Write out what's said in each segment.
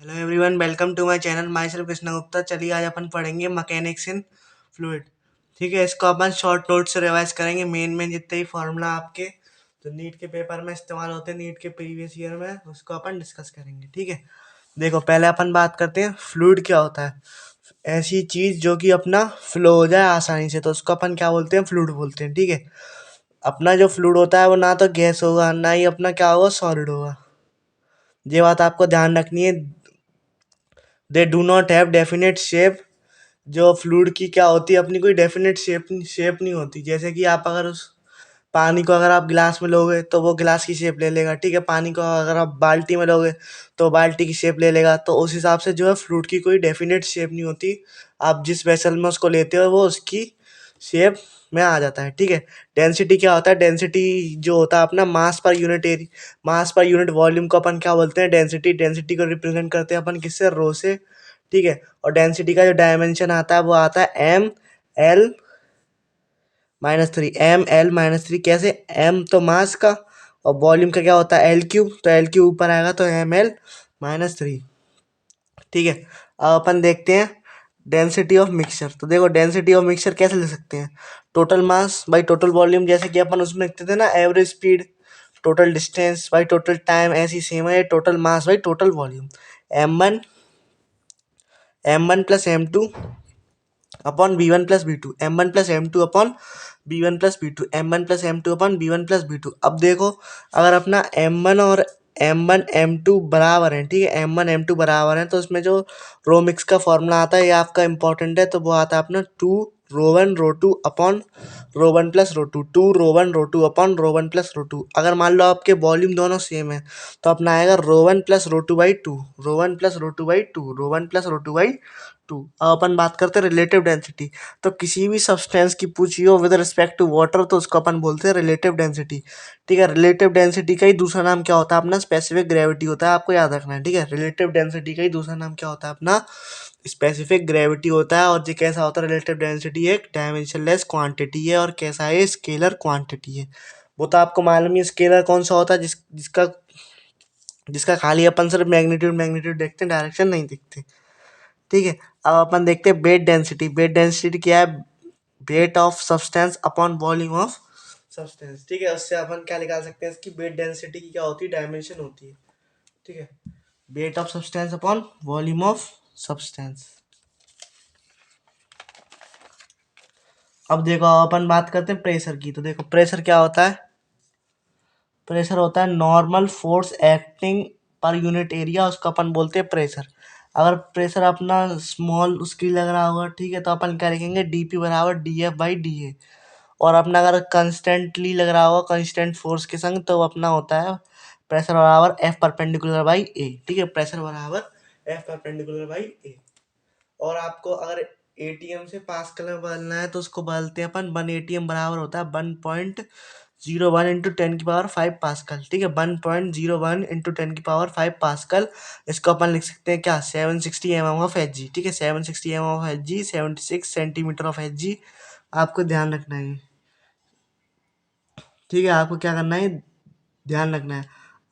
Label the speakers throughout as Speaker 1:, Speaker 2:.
Speaker 1: Hello everyone, welcome to my channel. Myself Krishna Gupta. चलिए आज अपन पढ़ेंगे मैकेनिक्स इन फ्लूइड। ठीक है, इसको अपन शॉर्ट नोट से रिवाइज करेंगे। मेन जितने ही फॉर्मूला आपके जो नीट के पेपर में इस्तेमाल होते हैं, नीट के प्रीवियस ईयर में, उसको अपन डिस्कस करेंगे। ठीक है, देखो पहले अपन बात करते हैं फ्लूइड क्या होता है। ऐसी चीज जो कि अपना फ्लो हो जाए आसानी से, तो उसको अपन क्या बोलते हैं? फ्लूइड बोलते हैं। ठीक है, अपना जो फ्लूइड होता है वो ना तो गैस होगा, ना ही अपना क्या होगा, सॉलिड होगा। ये बात आपको ध्यान रखनी है। They do not have definite shape. जो फ्लूइड की क्या होती है, अपनी कोई डेफिनेट शेप नहीं होती। जैसे कि आप अगर उस पानी को अगर आप गिलास में लोगे तो वो गिलास की शेप ले लेगा। ठीक है, पानी को अगर आप बाल्टी में लोगे तो बाल्टी की शेप ले लेगा। तो उस हिसाब से जो है फ्लूइड की कोई डेफिनेट शेप नहीं होती। आप जिस वेसल में उसको लेते हो वो उसकी शेप में आ जाता है। ठीक है, डेंसिटी क्या होता है? डेंसिटी जो होता है अपना मास पर यूनिट एरिया, मास पर यूनिट वॉल्यूम को अपन क्या बोलते हैं? डेंसिटी। डेंसिटी को रिप्रेजेंट करते हैं अपन किससे? रो से। ठीक है, और डेंसिटी का जो डायमेंशन आता है वो आता है M L-3। M L-3 कैसे? M तो मास का, और वॉल्यूम का क्या होता है? L3। तो L3 ऊपर आएगा तो ML-3। ठीक है, अब अपन देखते हैं डेंसिटी ऑफ मिक्सचर। तो देखो डेंसिटी ऑफ मिक्सचर कैसे ले सकते हैं? Total mass by total volume. जैसे कि अपन उसमें लिखते थे ना, average speed, total distance by total time, ऐसी सेम है total mass by total volume. M1 plus M2 upon B1 plus B2। M1 plus M2 upon B1 plus B2। M1 plus M2 upon B1 plus B2। अब देखो, अगर अपना M1 और M1 M2 बराबर हैं, ठीक है, M1 M2 बराबर हैं, तो उसमें जो रो मिक्स का फॉर्मूला आता है ये आपका इंपॉर्टेंट है। तो वो आता है अपना 2 ρ1 ρ2 अपॉन ρ1 प्लस ρ2। 2 ρ1 ρ2 upon ρ1 plus ρ2। अगर मान लो आपके वॉल्यूम दोनों सेम है तो अपना आएगा ρ1 plus ρ2 by 2। ρ1 plus ρ2 by 2। ρ1 plus ρ2 by 2। अब अपन बात करते हैं रिलेटिव डेंसिटी। तो किसी भी सब्सटेंस की पूछी हो विद रिस्पेक्ट टू वाटर तो उसको अपन बोलते हैं रिलेटिव डेंसिटी। ठीक है, रिलेटिव डेंसिटी का ही दूसरा नाम क्या होता है? अपना स्पेसिफिक ग्रेविटी होता है। आपको याद रखना है। ठीक है, रिलेटिव डेंसिटी का ही दूसरा नाम क्या होता है? अपना स्पेसिफिक ग्रेविटी होता है। और ये कैसा होता है? रिलेटिव डेंसिटी एक डायमेंशनलेस क्वांटिटी है। और कैसा है? स्केलर क्वांटिटी है। वो तो आपको मालूम ही, स्केलर कौन सा होता है? जिसका जिसका खाली अपन सिर्फ मैग्नीट्यूड मैग्नीट्यूड देखते हैं, डायरेक्शन नहीं देखते। ठीक है, अब अपन देखते हैं वेट डेंसिटी। वेट डेंसिटी क्या है? Weight of substance upon volume of substance. ठीक है, उससे अपन क्या निकाल सकते हैं? इसकी वेट डेंसिटी की क्या होती है? डायमेंशन होती है। ठीक है, weight of substance upon volume of substance. अब देखो, अपन बात करते हैं प्रेशर की। तो देखो प्रेशर क्या होता है? प्रेशर होता है normal force acting per unit area, उसको अपन बोलते हैं प्रेशर। अगर प्रेशर अपना स्मॉल उसकी लग रहा होगा, ठीक है, तो अपन क्या लिखेंगे? डीपी बराबर DF बाई DA। और अपना अगर कंस्टेंटली लग रहा होगा कांस्टेंट फोर्स के संग, तो अपना होता है प्रेशर बराबर F परपेंडिकुलर बाई A। ठीक है, प्रेशर बराबर F परपेंडिकुलर बाई A। और आपको अगर एटीएम से पास्कल में बदलना है तो उसको बदलते हैं अपन। 1 ATM बराबर होता है 1.01 इंटू 10 की पावर 5 पास्कल। ठीक है, 1.01 इंटू 10 की पावर 5 पास्कल। इसको अपन लिख सकते हैं क्या? 760 mm ऑफ Hg। ठीक है, 760 mm of Hg, 76 centimetre of Hg। आपको ध्यान रखना है। ठीक है, आपको क्या करना है? ध्यान रखना है।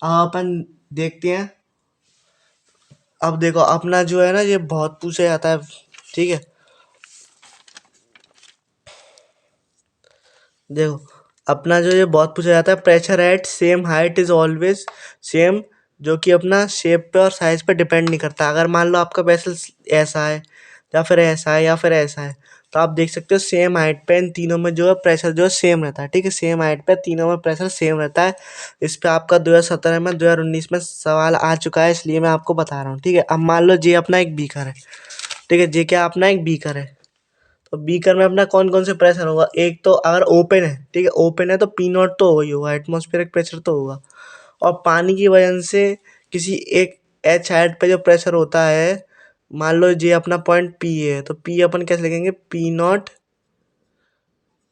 Speaker 1: अब अपन देखते हैं। अब देखो अपना जो है ना, ये बहुत पूछा जाता है। ठीक है, देखो अपना जो ये बहुत पूछा जाता है, pressure at same height is always same. जो कि अपना शेप पे और साइज पे डिपेंड नहीं करता। अगर मान लो आपका वेसल ऐसा है, या फिर ऐसा है, या फिर ऐसा है, तो आप देख सकते हो सेम हाइट पे इन तीनों में जो है प्रेशर जो है सेम रहता है। ठीक है, सेम हाइट पे तीनों में प्रेशर सेम रहता है। इस पे आपका 2017 में 2019 में सवाल आ चुका है, इसलिए मैं आपको बता रहा हूँ। ठीक है, अब मान लो ये अपना एक बीकर है। ठीक है, ये क्या अपना एक बीकर है? तो बीकर में अपना कौन कौन से प्रेशर होगा? एक तो अगर ओपन है, ठीक है, ओपन है तो P0 तो होगा ही होगा, एटमॉस्फेरिक प्रेशर तो होगा। और पानी की वजह से किसी एक H हाइट पे जो प्रेशर होता है, मान लो ये अपना पॉइंट P है, तो P अपन कैसे लिखेंगे? P0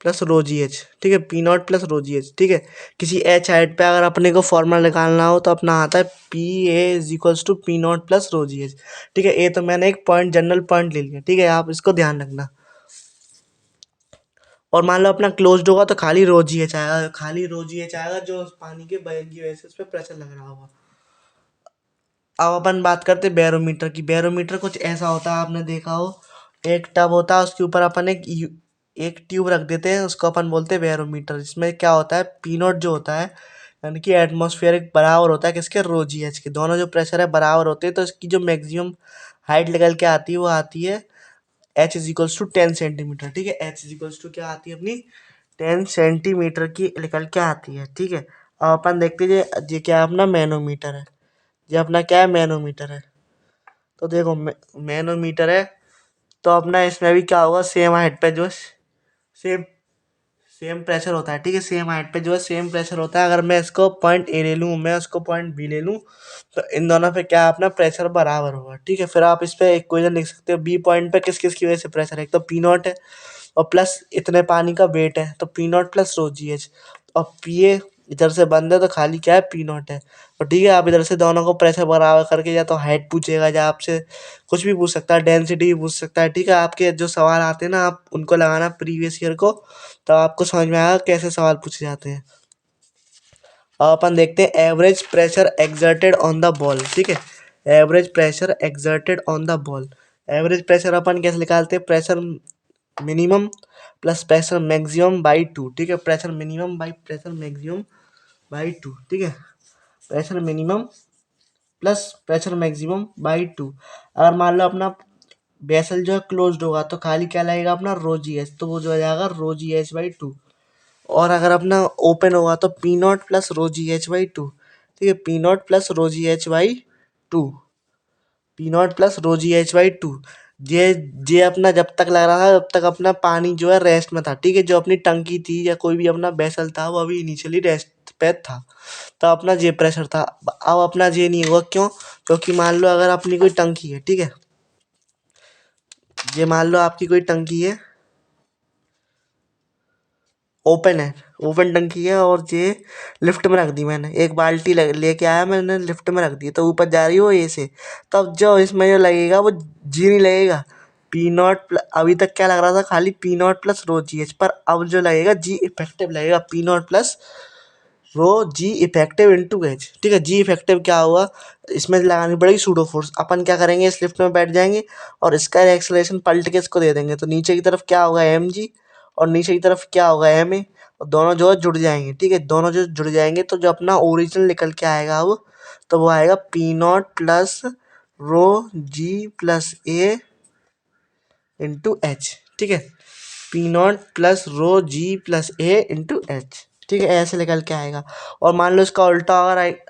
Speaker 1: plus rho G H. ठीक है, P0 plus rho G H. ठीक है, किसी H हाइट पे अगर अपने को फॉर्मूला निकालना हो तो अपना आता है PA = P0 plus rho G H. ठीक है, ये तो मैंने एक पॉइंट जनरल पॉइंट ले लिया। ठीक है, आप इसको ध्यान रखना। और मान लो अपना क्लोज्ड होगा तो खाली रो जी एच आएगा। खाली रो जी एच आएगा जो उस पानी के बहन की वजह से उस पर प्रेशर लग रहा होगा। अब अपन बात करते हैं बैरोमीटर की। बैरोमीटर कुछ ऐसा होता है, आपने देखा हो, एक टब होता है, उसके ऊपर अपन एक ट्यूब रख देते हैं, उसको अपन बोलते हैं बैरोमीटर। इसमें क्या होता है, पी नॉट जो होता है, यानी कि एटमॉस्फेरिक बराबर होता है किसके, रो जी एच के। दोनों जो प्रेशर है बराबर होते हैं, तो इसकी जो मैक्सिमम हाइट निकल के आती है वो आती है H is equals to 10 centimetre. ठीक है, एच इज इक्वल्स टू क्या आती है अपनी, 10 सेंटीमीटर की निकल के आती है। ठीक है, अब अपन देखते हैं ये क्या है, अपना मैनोमीटर है। ये अपना क्या है, मैनोमीटर है। तो देखो मैनोमीटर है, तो अपना इसमें भी क्या होगा, सेम हाइट पे जो सेम सेम प्रेशर होता है। ठीक है, सेम हाइट पे जो है सेम प्रेशर होता है। अगर मैं इसको पॉइंट ए ले लूँ, मैं उसको पॉइंट बी ले लूँ, तो इन दोनों पे क्या है, अपना प्रेशर बराबर होगा। ठीक है, फिर आप इस पे इक्वेशन लिख सकते हो, बी पॉइंट पे किस किस की वजह से प्रेशर है, एक तो पी नॉट है और प्लस इतने पानी का वेट है, तो P not plus rho G H. और पी ए इधर से बंद है, तो खाली क्या है, पी नॉट है। तो ठीक है, आप इधर से दोनों को प्रेशर बराबर करके या तो हाइट पूछेगा, या आपसे कुछ भी पूछ सकता है, डेंसिटी भी पूछ सकता है। ठीक है, आपके जो सवाल आते हैं ना, आप उनको लगाना प्रीवियस ईयर को, तो आपको समझ में आएगा कैसे सवाल पूछे जाते हैं। अब अपन देखते हैं average pressure exerted on the ball. ठीक है, average pressure exerted on the ball. Average pressure अपन कैसे निकालते हैं, pressure minimum plus pressure maximum by two. ठीक है, pressure minimum by pressure maximum by two. ठीक है, pressure minimum plus pressure maximum by two. अगर मान लो अपना वेसल जो है क्लोज्ड होगा, तो खाली क्या लगेगा, अपना रो जी एच, तो वो जो हो जाएगा रो जी एच बाई टू। और अगर अपना ओपन होगा तो P not plus rho G H by two. ठीक है, P not plus rho G H by two, P not plus rho G H by two. ये ये अपना जब तक लग रहा था, तब तक अपना पानी जो है रेस्ट में था। ठीक है, जो अपनी टंकी थी या कोई भी अपना वेसल था, वो अभी इनिशियली रेस्ट पे था, तो अपना जे प्रेशर था। अब अपना जे नहीं हुआ, क्यों, क्योंकि मान लो अगर अपनी कोई टंकी है, ठीक है, ये मान लो आपकी कोई टंकी है, ओपन है, ओपन टंकी है, और ये लिफ्ट में रख दी मैंने, एक बाल्टी लेके आया मैंने, लिफ्ट में रख दी, तो ऊपर जा रही हो ए से, तब जो इसमें जो लगेगा वो जी नहीं लगेगा, पी नॉट अभी तक क्या लग रहा था, खाली P not plus rho G H, पर अब जो लगेगा जी इफेक्टिव लगेगा, P not plus rho G effective into H. ठीक है, जी इफेक्टिव क्या हुआ, इसमें लगानी पड़ेगी सूडो फोर्स। अपन क्या करेंगे, इस लिफ्ट में बैठ जाएंगे और इसका एक्सेलरेशन पलट के इसको दे देंगे, तो नीचे की तरफ क्या होगा, एम जी, और नीचे की तरफ क्या होगा, एम ए, और दोनों जो है जुड़ जाएंगे। ठीक है, दोनों जो जुड़ जाएंगे, तो जो अपना ओरिजिनल निकल के आएगा अब, तो वो आएगा P not plus rho G plus A into H. ठीक है, P not plus rho G plus A into H. ठीक है, ऐसे निकल के आएगा। और मान लो इसका उल्टा,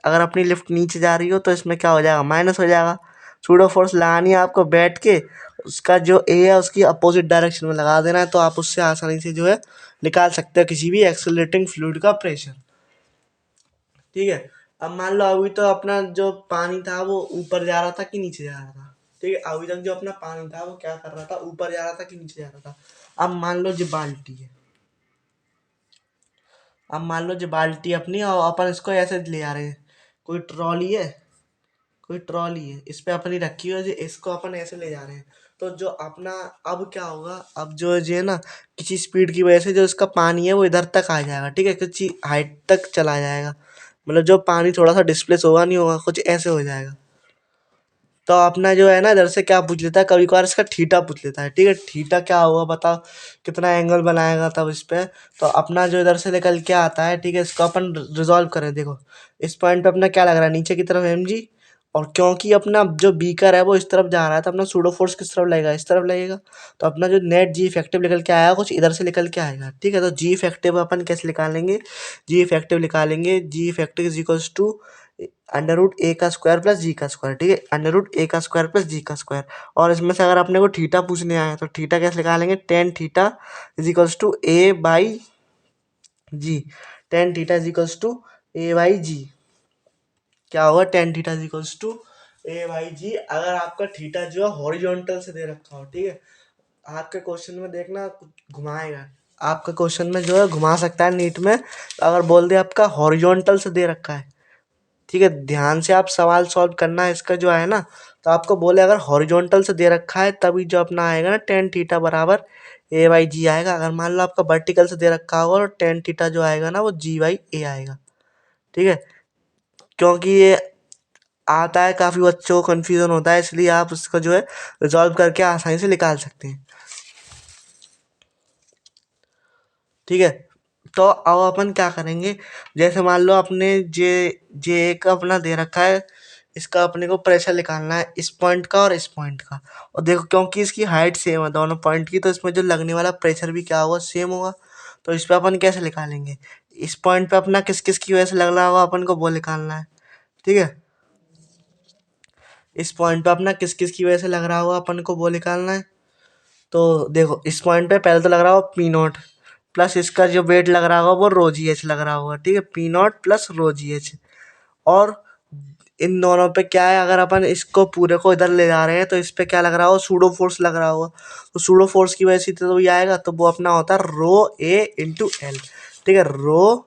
Speaker 1: अगर अपनी लिफ्ट नीचे जा रही हो, तो इसमें क्या हो जाएगा, माइनस हो जाएगा। सूडो फोर्स लगानी है आपको, बैठ के उसका जो ए है उसकी अपोजिट डायरेक्शन में लगा देना है, तो आप उससे आसानी से जो है निकाल सकते हो किसी भी एक्सेलरेटिंग फ्लूइड का प्रेशर। ठीक है, अब मान लो अभी तो अपना जो पानी था वो ऊपर जा रहा था कि नीचे जा रहा था। ठीक है, अभी तक जो अपना पानी था वो क्या कर रहा था, ऊपर जा रहा था कि नीचे जा रहा था। अब मान लो जो बाल्टी है, अब मान लो जो बाल्टी अपनी, और अपन इसको ऐसे ले आ रहे हैं, कोई ट्रॉली है, कोई ट्रॉली है, इस पे अपनी रखी हुई है, इसको अपन ऐसे ले जा रहे हैं, तो जो अपना अब क्या होगा, अब जो है ना, किसी स्पीड की वजह से जो इसका पानी है वो इधर तक आ जाएगा। ठीक है, किसी हाइट तक चला जाएगा, मतलब जो पानी थोड़ा सा डिस्प्लेस होगा नहीं होगा, कुछ ऐसे हो जाएगा। तो अपना जो है ना, इधर से क्या पूछ लेता है, कभी कभार इसका थीटा पूछ लेता है। ठीक है, थीटा क्या हुआ बताओ, कितना एंगल बनाएगा तब इस पे। तो अपना जो इधर से निकल के आता है, ठीक है, इसको अपन रिजॉल्व करें। देखो इस पॉइंट पे अपना क्या लग रहा है, नीचे की तरफ एम जी, और क्योंकि अपना जो बीकर है वो इस तरफ जा रहा है, तो अपना सूडो फोर्स किस तरफ लगेगा, इस तरफ लगेगा। तो अपना जो नेट जी इफेक्टिव निकल के आएगा, कुछ इधर से निकल के आएगा। ठीक है, तो जी इफेक्टिव अपन कैसे निकालेंगे, जी इफेक्टिव निकालेंगे, g effective is equals to under root a का स्क्वायर प्लस जी का स्क्वायर। ठीक है, अंडर रूट ए का स्क्वायर प्लस जी का स्क्वायर। और इसमें से अगर अपने को थीटा पूछने आया, तो थीटा कैसे निकालेंगे, tan theta is equals to a by g, tan theta is equals to a by g. क्या होगा, tan theta is equals to a by g, अगर आपका थीटा जो है हॉरिजॉन्टल से दे रखा हो। ठीक है, आपके क्वेश्चन में देखना कुछ घुमाएगा, आपका क्वेश्चन में जो है घुमा सकता है नीट में, तो अगर बोल दे आपका हॉरिजॉन्टल से दे रखा है, ठीक है, ध्यान से आप सवाल सॉल्व करना है इसका जो है ना, तो आपको बोले अगर हॉरिजॉन्टल से दे रखा है, तभी जो अपना आएगा ना, टेन थीटा बराबर ए बाई जी आएगा। अगर मान लो आपका वर्टिकल से दे रखा होगा, तो टेन थीटा जो आएगा ना, वो जी बाई ए आएगा। ठीक है, क्योंकि ये आता है, काफ़ी बच्चों को कन्फ्यूज़न होता है, इसलिए आप उसको जो है रिजॉल्व करके आसानी से निकाल सकते हैं। ठीक है, तो अब अपन क्या करेंगे, जैसे मान लो अपने जे जे एक अपना दे रखा है, इसका अपने को प्रेशर निकालना है इस पॉइंट का और इस पॉइंट का। और देखो क्योंकि इसकी हाइट सेम है दोनों पॉइंट की, तो इसमें जो लगने वाला प्रेशर भी क्या होगा, सेम होगा। तो इस पे अपन कैसे निकालेंगे, इस पॉइंट पे अपना किस किस की वजह से लग रहा होगा अपन को वो निकालना है। ठीक है, इस पॉइंट पे अपना किस किस की वजह से लग रहा होगा अपन को वो निकालना है। तो देखो इस पॉइंट पे पहले तो लग रहा होगा पी नॉट, प्लस इसका जो वेट लग रहा होगा वो रो जी एच लग रहा होगा। ठीक है, P not plus rho G H. और इन दोनों पे क्या है, अगर अपन इसको पूरे को इधर ले जा रहे हैं तो इस पे क्या लग रहा होगा, सूडो फोर्स लग रहा होगा। तो सूडो फोर्स की वजह से तो ये आएगा, तो वो अपना होता है रो ए इंटू एल। ठीक है, रो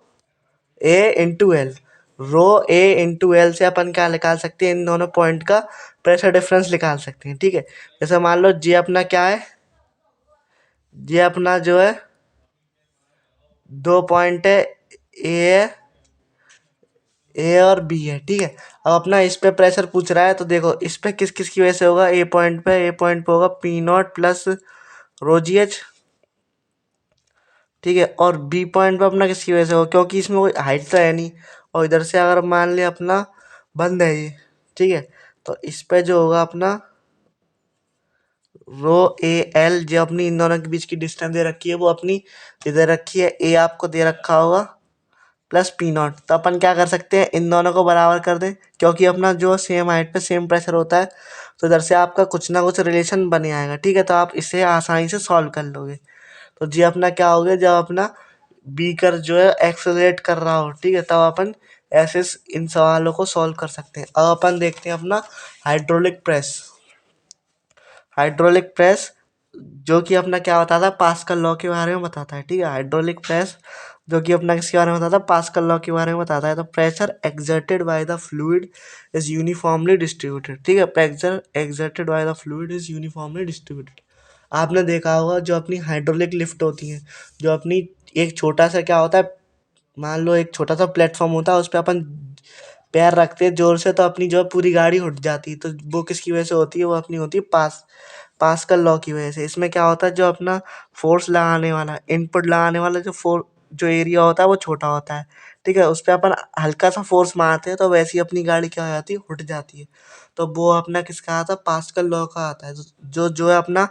Speaker 1: ए इंटू एल। रो ए इंटू एल से अपन क्या निकाल सकते हैं, इन दोनों पॉइंट का प्रेशर डिफरेंस निकाल सकते हैं। ठीक है, जैसे मान लो जे अपना क्या है, जे अपना जो है 2 पॉइंट है, ए और बी है। ठीक है, अब अपना इस पे प्रेशर पूछ रहा है, तो देखो इस पे किस किस की वजह से होगा, ए पॉइंट पे होगा P not plus rho G H. ठीक है, और बी पॉइंट पे अपना किसकी वजह से होगा, क्योंकि इसमें कोई हाइट तो है नहीं, और इधर से अगर मान लिया अपना बंद है ये। ठीक है, तो इस पे जो होगा अपना रो ए एल, जो अपनी इन दोनों के बीच की डिस्टेंस दे रखी है वो अपनी इधर रखी है, ए आपको दे रखा होगा प्लस पी नॉट। तो अपन क्या कर सकते हैं, इन दोनों को बराबर कर दें, क्योंकि अपना जो सेम हाइट पे सेम प्रेशर होता है, तो इधर से आपका कुछ ना कुछ रिलेशन बने आएगा। ठीक है, तो आप इसे आसानी से सॉल्व कर लोगे। तो जी अपना क्या हो गया, जब अपना बीकर जो है एक्सेलरेट कर रहा हो, ठीक है, तब अपन ऐसे इन सवालों को सॉल्व कर सकते हैं। अब अपन देखते हैं अपना हाइड्रोलिक प्रेस। हाइड्रोलिक प्रेस जो कि अपना क्या बताता है, पास्कल लॉ के बारे में बताता है। ठीक है, हाइड्रोलिक प्रेस जो कि अपना किसके बारे में बताता है, पास्कल लॉ के बारे में बताता है। तो pressure exerted by the fluid is uniformly distributed. ठीक है, pressure exerted by the fluid is uniformly distributed. आपने देखा होगा जो अपनी हाइड्रोलिक लिफ्ट होती है, जो अपनी एक छोटा सा क्या होता है, मान लो एक छोटा सा प्लेटफॉर्म होता है, उस पर अपन पैर रखते हैं जोर से, तो अपनी जो है पूरी गाड़ी उठ जाती है। तो वो किसकी वजह से होती है, वो अपनी होती है पास्कल लॉ की वजह से। इसमें क्या होता है, जो अपना फोर्स लगाने वाला, इनपुट लगाने वाला जो एरिया होता है वो छोटा होता है। ठीक है, उस पर अपन हल्का सा फोर्स मारते हैं तो वैसे ही अपनी गाड़ी क्या हो जाती है, उठ जाती है। तो वो अपना किसका आता है, पास्कल लॉ का आता है। जो जो है अपना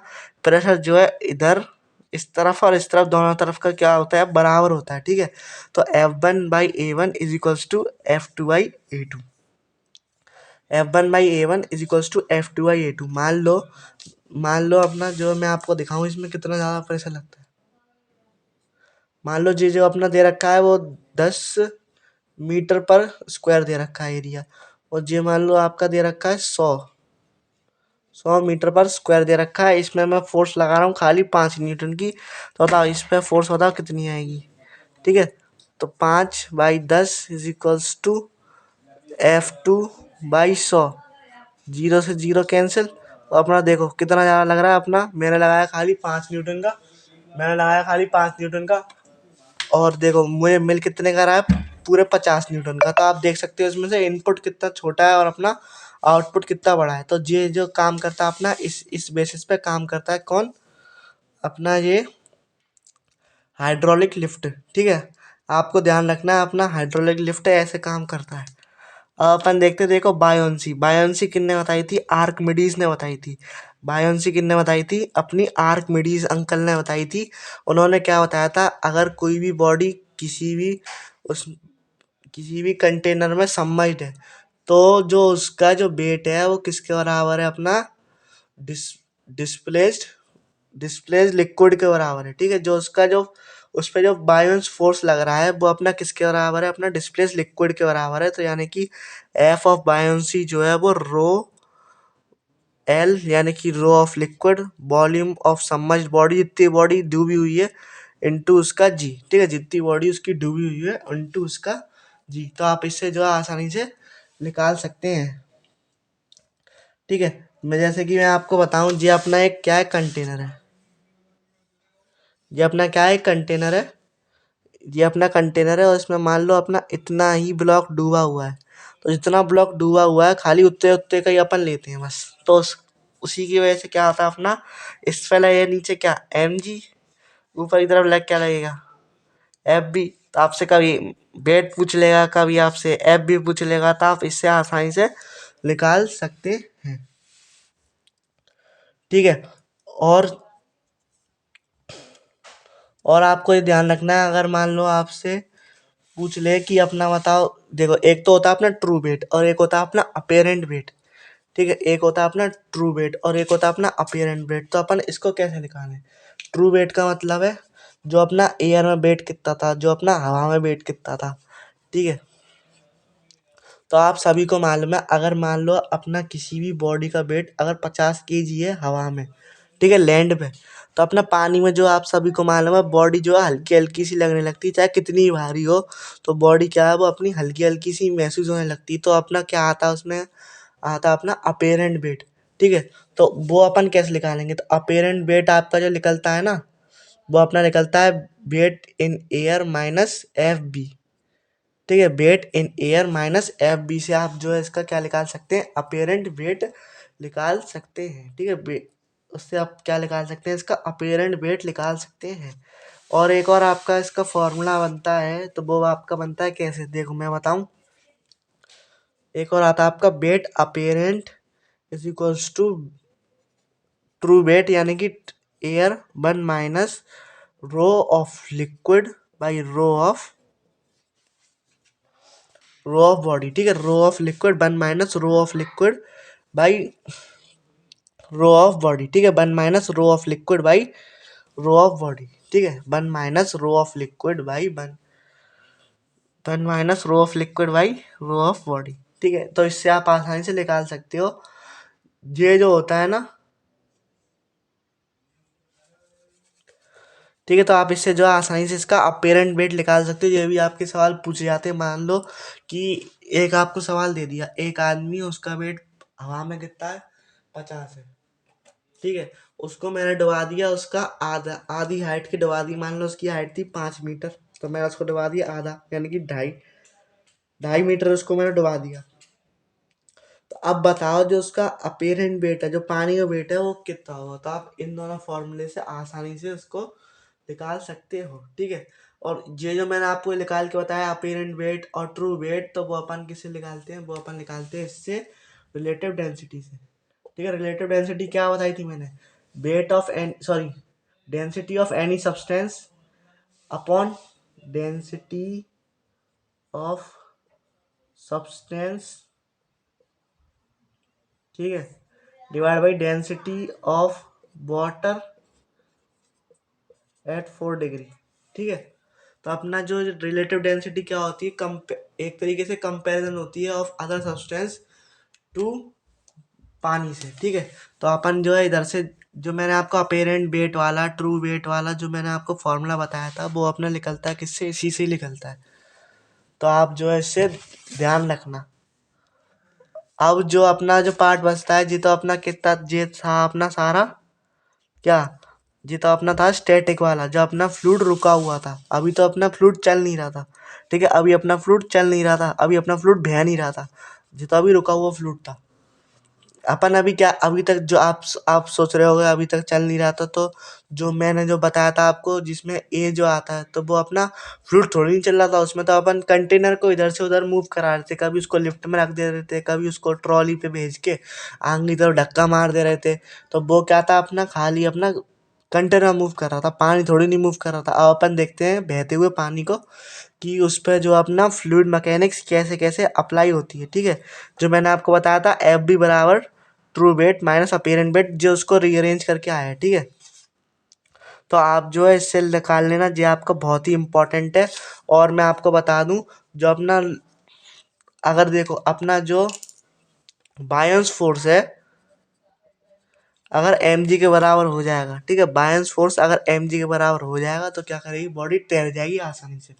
Speaker 1: प्रेशर जो है इधर इस तरफ और इस तरफ दोनों तरफ का क्या होता है, बराबर होता है। ठीक है, तो F1/A1 is equals to F2/A2। F1/A1 is equals to F2/A2। मान लो अपना जो मैं आपको दिखाऊं इसमें कितना ज़्यादा प्रेशर लगता है। मान लो जी जो अपना दे रखा है वो 10 मीटर पर स्क्वायर दे रखा है एरिया, और ये मान लो आपका दे रखा है 100 मीटर पर स्क्वायर दे रखा है। इसमें मैं फोर्स लगा रहा हूँ खाली 5 न्यूटन की। तो बताओ इस पर फोर्स बताओ कितनी आएगी। ठीक है, तो 5/10 is equals to F2/100। Zero से जीरो कैंसिल। तो अपना देखो कितना ज़्यादा लग रहा है, अपना मैंने लगाया खाली 5 न्यूटन का, मैंने लगाया खाली 5 न्यूटन का। और देखो मुझे मिल कितने का रहा है, पूरे 50 न्यूटन का। तो आप देख सकते हो इसमें से इनपुट कितना छोटा है और अपना आउटपुट कितना बड़ा है। तो ये जो काम करता है अपना इस बेसिस पे काम करता है कौन, अपना ये हाइड्रोलिक लिफ्ट। ठीक है, आपको ध्यान रखना है अपना हाइड्रोलिक लिफ्ट ऐसे काम करता है। अब अपन देखते देखो बायोंसी। बायोंसी किसने बताई थी, आर्किमिडीज ने बताई थी। बायोंसी किसने बताई थी, अपनी आर्किमिडीज अंकल ने बताई थी। उन्होंने क्या बताया था, अगर कोई भी बॉडी उस किसी भी कंटेनर में सबमर्ज्ड है, तो जो उसका जो वेट है वो किसके बराबर है, अपना डिस डिस्प्लेस्ड डिस्प्लेस लिक्विड के बराबर है। ठीक है, जो उसका जो उस पे जो बायोंस फोर्स लग रहा है वो अपना किसके बराबर है, अपना डिस्प्लेस लिक्विड के बराबर है। तो यानी कि एफ ऑफ बायोंसी जो है वो रो एल, यानी कि rho of liquid volume of submerged body, जितनी बॉडी डूबी हुई है इनटू उसका जी। ठीक है, जितनी बॉडी उसकी डूबी हुई है इनटू उसका जी। तो आप इससे जो है आसानी से निकाल सकते हैं। ठीक है, मैं जैसे कि मैं आपको बताऊं, ये अपना एक क्या है, कंटेनर है। ये अपना क्या है, कंटेनर है। ये अपना कंटेनर है और इसमें मान लो अपना इतना ही ब्लॉक डूबा हुआ है। तो जितना ब्लॉक डूबा हुआ है खाली उतने उतने का ही अपन लेते हैं बस। तो उसी की वजह से क्या होता है अपना, इस पहले ये नीचे क्या mg, ऊपर की तरफ लग क्या लगेगा fb। तो आपसे कभी वेट पूछ लेगा, कभी आपसे एफ भी पूछ लेगा, तो आप इससे आसानी से निकाल सकते हैं। ठीक है। और आपको ये ध्यान रखना है, अगर मान लो आपसे पूछ ले कि अपना बताओ, देखो एक तो होता है अपना ट्रू वेट और एक होता है अपना अपेरेंट वेट। ठीक है, एक होता है अपना ट्रू वेट और एक होता है अपना अपेरेंट वेट। तो अपन इसको कैसे निकालें? ट्रू वेट का मतलब है जो अपना एयर में वेट कितना था, जो अपना हवा में वेट कितना था। ठीक है, तो आप सभी को मालूम है, अगर मान लो अपना किसी भी बॉडी का वेट अगर 50 kg है हवा में, ठीक है, लैंड पे, तो अपना पानी में जो आप सभी को मालूम है बॉडी जो है हल्की हल्की सी लगने लगती है, चाहे कितनी ही भारी हो तो बॉडी क्या है वो अपनी हल्की हल्की सी महसूस होने लगती है। तो अपना क्या आता है उसमें, आता है अपना अपेरेंट वेट। ठीक है, तो वो अपन कैसे निकालेंगे? तो अपेरेंट वेट आपका जो निकलता है ना, वो अपना निकलता है weight in air minus F B. ठीक है, weight in air minus F B से आप जो है इसका क्या निकाल सकते हैं, अपेरेंट वेट निकाल सकते हैं। ठीक है, उससे आप क्या निकाल सकते हैं, इसका अपेरेंट वेट निकाल सकते हैं। और एक और आपका इसका फॉर्मूला बनता है, तो वो आपका बनता है कैसे, देखो मैं बताऊं। एक और आता है आपका weight apparent is equals to true weight, यानी कि air one minus rho of liquid by rho of body. ठीक है, rho of liquid one minus rho of liquid by rho of body. ठीक है, one minus rho of liquid by rho of body. ठीक है, one minus rho of liquid by one minus rho of liquid by rho of body. ठीक है, तो इससे आप आसानी से निकाल सकते हो ये जो होता है ना। ठीक है, तो आप इससे जो है आसानी से इसका अपेरेंट वेट निकाल सकते हो। ये भी आपके सवाल पूछे जाते हैं। मान लो कि एक आपको सवाल दे दिया, एक आदमी उसका वेट हवा में कितना है, 50 है। ठीक है, उसको मैंने दबा दिया, उसका आधा, आधी हाइट की दबा दी। मान लो उसकी हाइट थी 5 मीटर, तो मैंने उसको दबा दिया आधा, यानी कि ढाई ढाई मीटर उसको मैंने दबा दिया। तो अब बताओ जो उसका अपेरेंट वेट है, जो पानी का वेट है, वो कितना होगा? तो आप इन दोनों फॉर्मूले से आसानी से उसको निकाल सकते हो। ठीक है, और ये जो मैंने आपको निकाल के बताया अपेरेंट वेट और ट्रू वेट, तो वो अपन किससे निकालते हैं? वो अपन निकालते हैं इससे रिलेटिव डेंसिटी से। ठीक है, रिलेटिव डेंसिटी क्या बताई थी मैंने? Weight of an sorry density of any substance upon density of substance. ठीक है, divide by density of water at 4 degree. ठीक है, तो अपना जो रिलेटिव डेंसिटी क्या होती है, एक तरीके से कंपैरिजन होती है ऑफ अदर सब्सटेंस टू पानी से। ठीक है, तो अपन जो है इधर से जो मैंने आपको अपेरेंट वेट वाला, ट्रू वेट वाला जो मैंने आपको फॉर्मूला बताया था, वो अपना निकलता है किससे? इसी से निकलता है। तो आप जो है इससे ध्यान रखना। अब जो अपना जो पार्ट बचता है जी, तो अपना कितना जे था अपना सारा क्या जी, तो अपना था स्टैटिक वाला, जो अपना फ्लूइड रुका हुआ था। अभी तो अपना फ्लूइड चल नहीं रहा था। ठीक है, अभी अपना फ्लूइड चल नहीं रहा था, अभी अपना फ्लूइड बह नहीं रहा था जी, तो अभी रुका हुआ फ्लूइड था। अपन अभी क्या, अभी तक जो आप सोच रहे होगे अभी तक चल नहीं रहा था, तो जो मैंने जो बताया था आपको, जिसमें ए जो आता है, तो वो अपना फ्लूइड थोड़ी नहीं चल रहा था उसमें। तो अपन कंटेनर को इधर से उधर मूव करा रहे थे, कभी उसको लिफ्ट में रख दे रहे थे, कभी उसको ट्रॉली पे भेज के आगे की तरफ धक्का मार दे रहे थे। तो वो क्या था, अपना खाली अपना कंटेनर मूव कर रहा था, पानी थोड़ी नहीं मूव कर रहा था। अब अपन देखते हैं बहते हुए पानी को कि उस पर जो अपना फ्लूइड मैकेनिक्स कैसे कैसे अप्लाई होती है। ठीक है, जो मैंने आपको बताया था एफ बी बराबर true wait minus apparent wait, जो उसको रीअरेंज करके आया है। ठीक है, तो आप जो है इससे निकाल लेना, ये आपका बहुत ही इंपॉर्टेंट है। और मैं आपको बता दूं, जो अपना, अगर देखो अपना जो बायन्स फोर्स है, अगर एम जी के बराबर हो जाएगा, ठीक है, बायन्स फोर्स अगर एम जी के बराबर हो जाएगा, तो क्या करेगी, बॉडी तैर जाएगी आसानी से।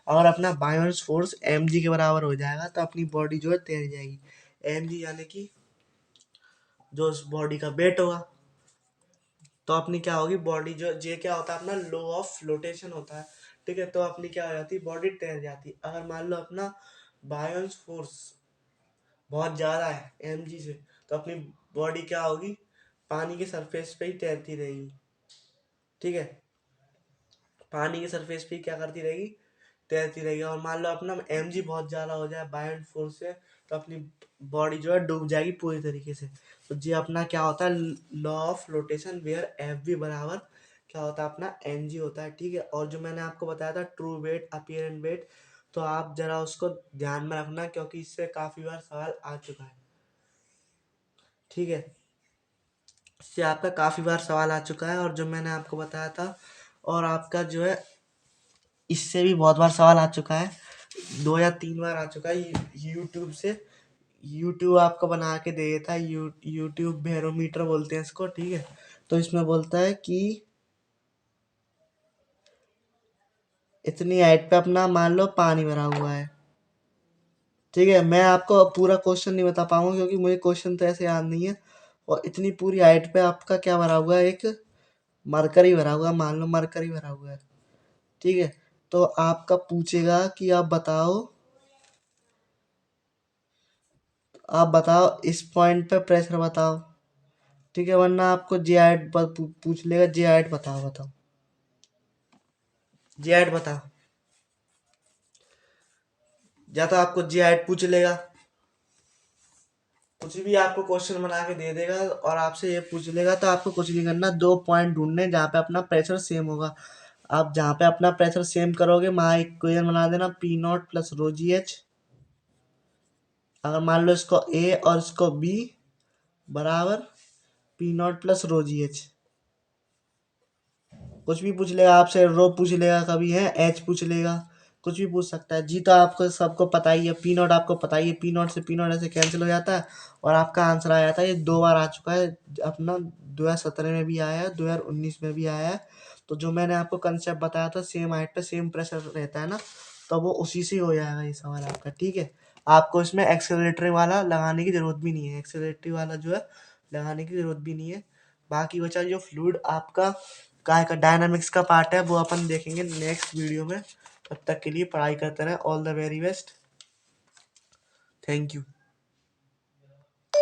Speaker 1: अगर अपना बायन्स फोर्स एम जी के बराबर हो जाएगा, तो अपनी बॉडी जो है तैर जाएगी। एम जी यानी कि जो उस बॉडी का वेट होगा, तो अपनी क्या होगी बॉडी, जो जे क्या होता है अपना लो ऑफ फ्लोटेशन होता है। ठीक है, तो अपनी क्या हो जाती है, बॉडी तैर जाती है। अगर मान लो अपना बायन्स फोर्स बहुत ज़्यादा है mg से, तो अपनी बॉडी क्या होगी, पानी के सरफेस पे ही तैरती रहेगी। ठीक है, पानी के सरफेस पे ही क्या करती रहेगी, तैरती रहेगी। और मान लो अपना mg बहुत ज़्यादा हो जाए बायोट फोर्स से, तो अपनी बॉडी जो है डूब जाएगी पूरी तरीके से। तो ये अपना क्या होता है, law of rotation where F B बराबर क्या होता है अपना mg होता है। ठीक है, और जो मैंने आपको बताया था ट्रू वेट अपीयरेंट वेट, तो आप जरा उसको ध्यान में रखना, क्योंकि इससे काफ़ी बार सवाल आ चुका है। ठीक है, इससे आपका काफ़ी बार सवाल आ चुका है, और जो मैंने आपको बताया था, और आपका जो है इससे भी बहुत बार सवाल आ चुका है, 2 या 3 बार आ चुका है यूट्यूब से। यूट्यूब आपको बना के दे देता है, यूट्यूब बैरोमीटर बोलते हैं इसको। ठीक है, तो इसमें बोलता है कि इतनी हाइट पे अपना मान लो पानी भरा हुआ है। ठीक है, मैं आपको पूरा क्वेश्चन नहीं बता पाऊंगा क्योंकि मुझे क्वेश्चन तो ऐसे याद नहीं है। और इतनी पूरी हाइट पे आपका क्या भरा हुआ है, एक मरकरी भरा हुआ है, मान लो मरकरी भरा हुआ है। ठीक है, तो आपका पूछेगा कि आप बताओ इस पॉइंट पे प्रेशर बताओ। ठीक है, वरना आपको जे हाइट पूछ लेगा, जे हाइट बताओ जे हाइट बताओ, या तो आपको जे हाइट पूछ लेगा, कुछ भी आपको क्वेश्चन बना के दे देगा और आपसे ये पूछ लेगा, तो आपको कुछ नहीं करना, 2 पॉइंट ढूंढने जहाँ पे अपना प्रेशर सेम होगा। आप जहाँ पे अपना प्रेशर सेम करोगे वहाँ इक्वेशन बना देना P not plus rho G H. अगर मान लो इसको ए और इसको बी बराबर P not plus rho G H. कुछ भी पूछ लेगा आपसे, रो पूछ लेगा, कभी है एच पूछ लेगा, कुछ भी पूछ सकता है। जी तो आपको सबको पता ही है, पी नॉट आपको पता ही है, पी नॉट से पी नॉट ऐसे कैंसिल हो जाता है और आपका आंसर आ जाता है। ये 2 बार आ चुका है अपना, 2017 में भी आया है, 2019 में भी आया है। तो जो मैंने आपको कंसेप्ट बताया था, सेम हाइट पे सेम प्रेशर रहता है ना, तो वो उसी से हो जाएगा ये सवाल आपका। ठीक है, आपको इसमें एक्सेलरेटरी वाला लगाने की जरूरत भी नहीं है, एक्सेलरेटरी वाला जो है लगाने की जरूरत भी नहीं है। बाकी बचा जो फ्लूइड आपका काय का डायनामिक्स का पार्ट है, वो अपन देखेंगे नेक्स्ट वीडियो में। तब तक के लिए पढ़ाई करते रहें। All the very best, thank you.